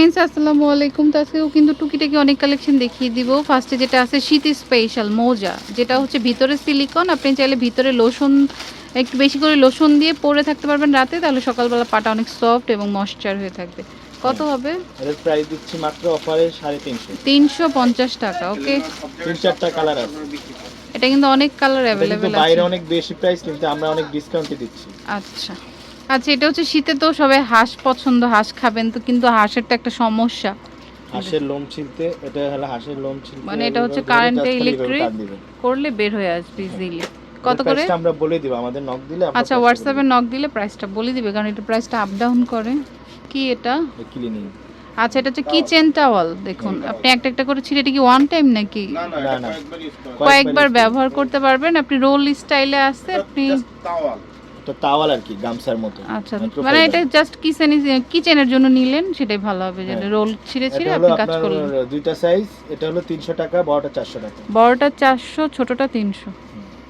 Friends আসসালামু আলাইকুম। তো আজকেও কিন্তু টুকিটাকি অনেক কালেকশন দেখিয়ে দিব। ফার্স্টে যেটা আছে শীত স্পেশাল মোজা, যেটা হচ্ছে ভিতরে সিলিকন। আপনি চাইলে ভিতরে লোশন একটু বেশি করে লোশন দিয়ে পরে থাকতে পারবেন রাতে, তাহলে সকালবেলা পাটা অনেক সফট এবং ময়শ্চার হয়ে থাকবে। কত হবে? এর প্রাইস দিচ্ছি মাত্র অফারে 350 350 টাকা। ওকে, 3-4টা কালার আছে। এটা কিন্তু অনেক কালার এটা কিন্তু অ্যাভেলেবেল আছে। বাইরে অনেক বেশি প্রাইস, কিন্তু আমরা অনেক ডিসকাউন্টে দিচ্ছি। আচ্ছা আচ্ছা, এটা হচ্ছে শীতে তো সবাই হাঁস পছন্দ, হাঁস খাবেন তো, কিন্তু হাঁসের তো একটা সমস্যা, হাঁসের লোম ছিলতে, এটা হলো হাঁসের লোম ছিলতে, মানে এটা হচ্ছে কারেন্টে ইলেকট্রিক করলে বের হয়ে আসবে ইজিলি। কত করে? প্রাইসটা আমরা বলে দিব, আমাদের নক দিলে আমরা আচ্ছা, হোয়াটসঅ্যাপে নক দিলে প্রাইসটা বলে দিবে, কারণ এটা প্রাইসটা আপ ডাউন করে। কি এটা? ক্লিনিং। আচ্ছা, এটা হচ্ছে কিচেন টাওয়াল। দেখুন আপনি একটা একটা করে ছিঁড়ে, এটা কি ওয়ান টাইম নাকি? না না, কয়েকবার ব্যবহার করতে পারবেন আপনি। রোল স্টাইলে আছে আপনি। এটা তাওয়াল আর কি, গামছার মতো। আচ্ছা, মানে এটা জাস্ট কিচেনের জন্য নিলেন, সেটাই ভালো হবে, যে রোল ছিঁড়ে ছিঁড়ে আপনি কাজ করলেন। দুইটা সাইজ, এটা হলো 300 টাকা, বড়টা 400 টাকা। বড়টা 400, ছোটটা 300।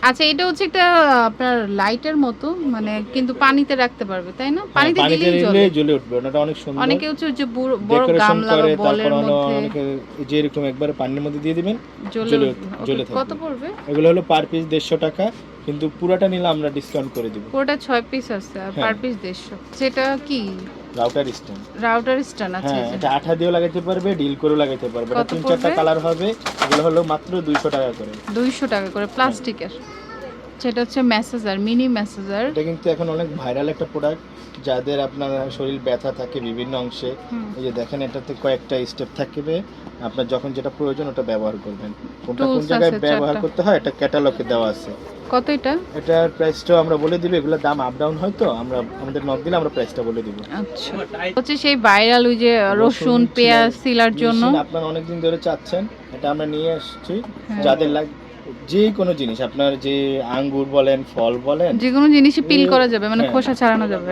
আচ্ছা, এটা হচ্ছে একটা আপনার লাইটের মতো, মানে কিন্তু পানিতে রাখতে পারবে, তাই না? পানিতে দিলেই জ্বলে উঠবে, ওটা অনেক সুন্দর। অনেকে হচ্ছে যে বড় গামলা বা বলের মধ্যে, অনেকে যে এরকম একবার পানির মধ্যে দিয়ে দিবেন, জ্বলে থাকবে। কত পড়বে? এগুলো হলো পার পিস 150 টাকা, কিন্তু পুরোটা নিলে আমরা ডিসকাউন্ট করে দিব। পুরোটা 6 পিস আছে আর পার পিস 150। সেটা কি? Router stand. রাউটার স্ট্যান্ড আছে। হ্যাঁ, এটা আঠা দিয়েও লাগাইতে পারবে, ডিল করেও লাগাইতে পারবে। এটা 3-4টা কালার হবে। এগুলো হলো মাত্র 200 টাকা করে। 200 টাকা করে প্লাস্টিকের। সেটা হচ্ছে মেসেজার, মিনি মেসেজার। এটা কিন্তু এখন অনেক ভাইরাল একটা প্রোডাক্ট, যাদের আপনার শরীর ব্যথা থাকে বিভিন্ন অংশে। এই যে দেখেন, এটাতে কয়েকটা স্টেপ থাকবে, আপনার যখন যেটা প্রয়োজন ওটা ব্যবহার করবেন। কোনটা কোন জায়গায় ব্যবহার করতে হয় এটা ক্যাটালগে দেওয়া আছে। কত এটা? এটার প্রাইসটাও আমরা বলে দিব, এগুলোর দাম আপ ডাউন হয় তো, আমরা আমাদের নক দিলে আমরা প্রাইসটা বলে দিব। আচ্ছা, হচ্ছে সেই ভাইরাল ওই যে রসুন পেঁয়াজ সিলার জন্য আপনারা অনেক দিন ধরে চাচ্ছেন, এটা আমরা নিয়ে আসছি। যাদের যে কোনো জিনিস, আপনার যে আঙ্গুর বলেন, ফল বলেন, যে কোনো জিনিসই পিল করা যাবে, মানে খোসা ছাড়ানো যাবে।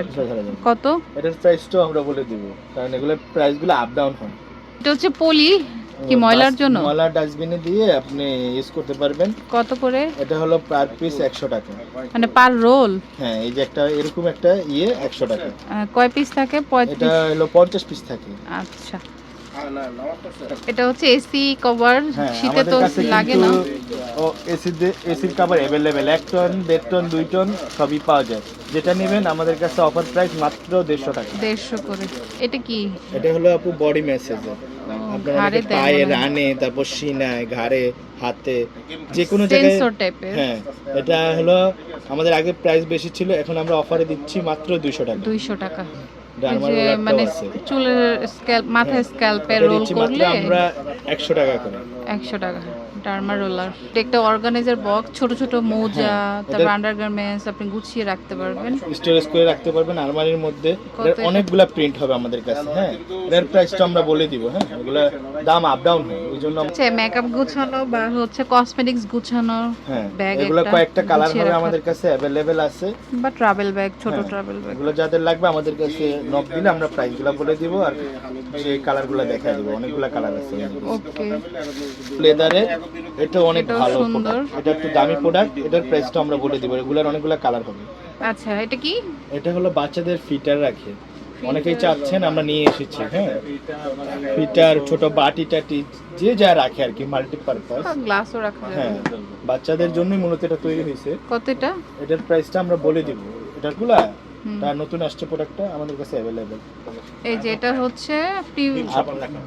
কত? এটার প্রাইসটাও আমরা বলে দিব, কারণ এগুলোর প্রাইসগুলো আপ ডাউন হয়। এটা হচ্ছে পলি কি ময়লার জন্য? ময়লার ডাস্টবিনে দিয়ে আপনি ইউজ করতে পারবেন। কত করে? এটা হলো পার পিস 100 টাকা, মানে পার রোল? হ্যাঁ, এই যে একটা এরকম একটা 100 টাকা। কয় পিস থাকে? 35। এটা হলো 50 পিস থাকে। আচ্ছা, এটা হচ্ছে এসি কভার, শীতে তো লাগে না। ও এসির cover available 1 ton, 1.5 ton, 2 ton সবই পাওয়া যায়। যেটা নেবেন আমাদের কাছে অফার প্রাইস মাত্র 150 টাকা। 150 করে। এটা কি? এটা হলো আপু বডি ম্যাসাজার। আপনার পায়ে, রানে, তারপর সিনায়, ঘাড়ে, হাতে, যে কোনো জায়গায় সেন্সর টাইপের। হ্যাঁ, এটা হলো আমাদের আগে প্রাইস বেশি ছিল, এখন আমরা অফারে দিচ্ছি মাত্র 200 টাকা। 200 টাকা। ডার্মার যে রোলারটাও মানে আছে। চুলের স্ক্যাল্প, মাথায় স্ক্যাল্পে রোল করলে আমরা 100 টাকা করে। 100 টাকা ডার্মা রোলার। একটা অর্গানাইজার বক্স, ছোট ছোট মোজা, তারপর আন্ডারগার্মেন্টস আপনি গুছিয়ে রাখতে পারবেন, স্টোরেজ করে রাখতে পারবেন আলমারির মধ্যে। অনেকগুলা প্রিন্ট হবে আমাদের কাছে। হ্যাঁ, এর প্রাইসটা আমরা বলে দিব। হ্যাঁ, এগুলা দাম আপ ডাউন হয়, ওইজন্য আচ্ছা, মেকআপ গুছানো বা হচ্ছে কসমেটিক্স গুছানো ব্যাগ, এগুলা কয়েকটা কালার হবে আমাদের কাছে अवेलेबल আছে, বা ট্রাভেল ব্যাগ, ছোট ট্রাভেল ব্যাগ। এগুলো যাদের লাগবে আমাদের কাছে নক দিলে আমরা প্রাইসগুলো বলে দিব, আর সেই কালারগুলো দেখাই দিব। অনেকগুলা কালার আছে। ওকে, লেদারে এটা অনেক ভালো প্রোডাক্ট, এটা একটু দামি প্রোডাক্ট, এটার প্রাইসটা আমরা বলে দিব। এগুলার অনেকগুলা কালার হবে। আচ্ছা, এটা কি? এটা হলো বাচ্চাদের ফিটার রাখে, অনেকেই চাচ্ছেন, আমরা নিয়ে এসেছি। হ্যাঁ, ফিটার, ছোট বাটি টাটি যে যা রাখে আর কি, মাল্টিপারপাস। গ্লাসও রাখা যাবে। হ্যাঁ, বাচ্চাদের জন্যই মূলত এটা তৈরি হয়েছে। কত এটা? এটার প্রাইসটা আমরা বলে দিব। এটাগুলা তার নতুন আসছে প্রোডাক্টটা আমাদের কাছে अवेलेबल। এই যে এটা হচ্ছে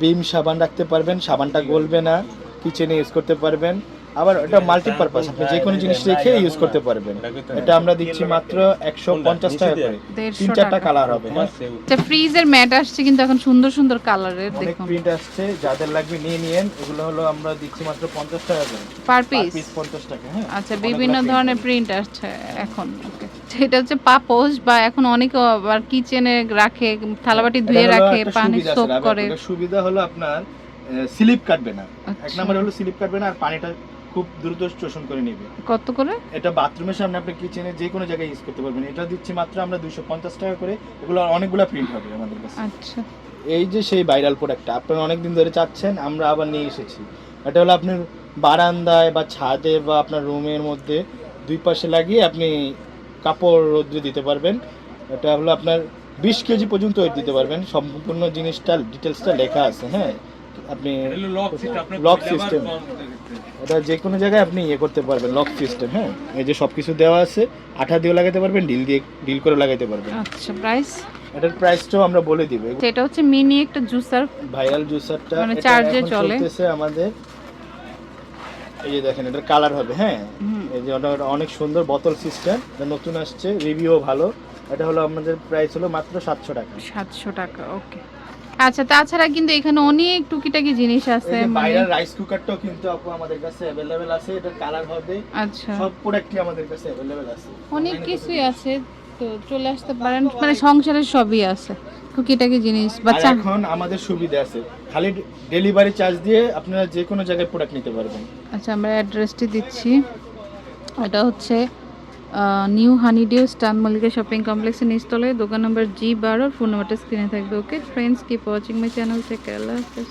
বিম সাবান রাখতে পারবেন, সাবানটা গলবে না, কিচেনে ইউজ করতে পারবেন। আবার এটা মাল্টিপারপাস, আপনি যে কোনো জিনিস রেখে ইউজ করতে পারবেন। এটা আমরা দিচ্ছি মাত্র 150 টাকা করে, 3-4টা কালার হবে। আচ্ছা, ফ্রিজের ম্যাট আসছে কিন্তু এখন সুন্দর সুন্দর কালারের, অনেক দেখুন প্রিন্ট আসছে, যাদের লাগবে নিয়ে নিয়েন। এগুলো হলো আমরা দিচ্ছি মাত্র 50 টাকা করে পার পিস। 50 টাকা। হ্যাঁ, আচ্ছা, বিভিন্ন ধরনের প্রিন্ট আসছে এখন। ওকে, এটা হচ্ছে পাপোশ, বা এখন অনেকে আবার কিচেনে রাখে, থালাবাটি ধুয়ে রাখে, পানি সোক করে। সুবিধা হলো আপনার স্লিপ কাটবে না। এক নম্বরে হলো স্লিপ কাটবে না, আর পানিটা খুব দ্রুত শোষণ করে নেবে। কত করে? এটা বাথরুমের সামনে, আপনি কিচেনে যে কোনো জায়গায় ইউজ করতে পারবেন। এটা দিচ্ছি মাত্র আমরা 250 টাকা করে। এগুলো অনেকগুলো প্রিন্ট হবে আমাদের কাছে। আচ্ছা, এই যে সেই ভাইরাল প্রোডাক্টটা আপনারা অনেকদিন ধরে চাচ্ছেন, আমরা আবার নিয়ে এসেছি। এটা হলো আপনার বারান্দায় বা ছাদে বা আপনার রুমের মধ্যে দুই পাশে লাগিয়ে আপনি কাপড় রোদ্রে দিতে পারবেন। এটা হলো আপনার 20 কেজি পর্যন্ত ওয়েট দিতে পারবেন। সম্পূর্ণ জিনিসটা ডিটেলসটা লেখা আছে, হ্যাঁ। আপনি লক সিস্টেম, এটা যে কোনো জায়গায় আপনি ইয়ে করতে পারবেন, লক সিস্টেম, হ্যাঁ। এই যে সব কিছু দেওয়া আছে, আঠা দিয়েও লাগাতে পারবেন, ডিল করে লাগাতে পারবেন। আচ্ছা, প্রাইস? এটার প্রাইসটাও আমরা বলে দিব। এটা হচ্ছে মিনি একটা জুসার, ভাইরাল জুসারটা মানে এটা চার্জে এখন চলে। চলতেছে আমাদের। এই যে দেখেন, এটার কালার হবে, হ্যাঁ। এই যে ওটা অনেক সুন্দর বোতল সিস্টেম, এটা নতুন আসছে, রিভিউও ভালো। এটা হলো আমাদের প্রাইস হলো মাত্র 700 টাকা। 700 টাকা, ওকে। আচ্ছা, তাছাড়া কিন্তু এখানে অনেক টুকিটাকি জিনিস আছে, এই যে মানে ভাইরাল রাইস কুকারটাও কিন্তু আপু আমাদের কাছে अवेलेबल আছে, এটার কালার হবে। আচ্ছা, সব প্রোডাক্টই আমাদের কাছে अवेलेबल আছে। অনেক কিছুই আছে, তো চলে আসতে পারেন, মানে সংসারের সবই আছে, টুকিটাকি জিনিস। আর বাচ্চা এখন আমাদের সুবিধা আছে, খালি ডেলিভারি চার্জ দিয়ে আপনারা যে কোনো জায়গায় প্রোডাক্ট নিতে পারবেন। আচ্ছা, আমরা অ্যাড্রেসটি দিচ্ছি। এটা হচ্ছে নিউ হানিডিউ স্টান মল্লিকা শপিং কমপ্লেক্সের নিচতলে, দোকান নম্বর G12, ফোন নাম্বারটা স্ক্রিনে থাকবে। Okay friends, keep watching my channel, take care, আল্লাহ হাফেজ।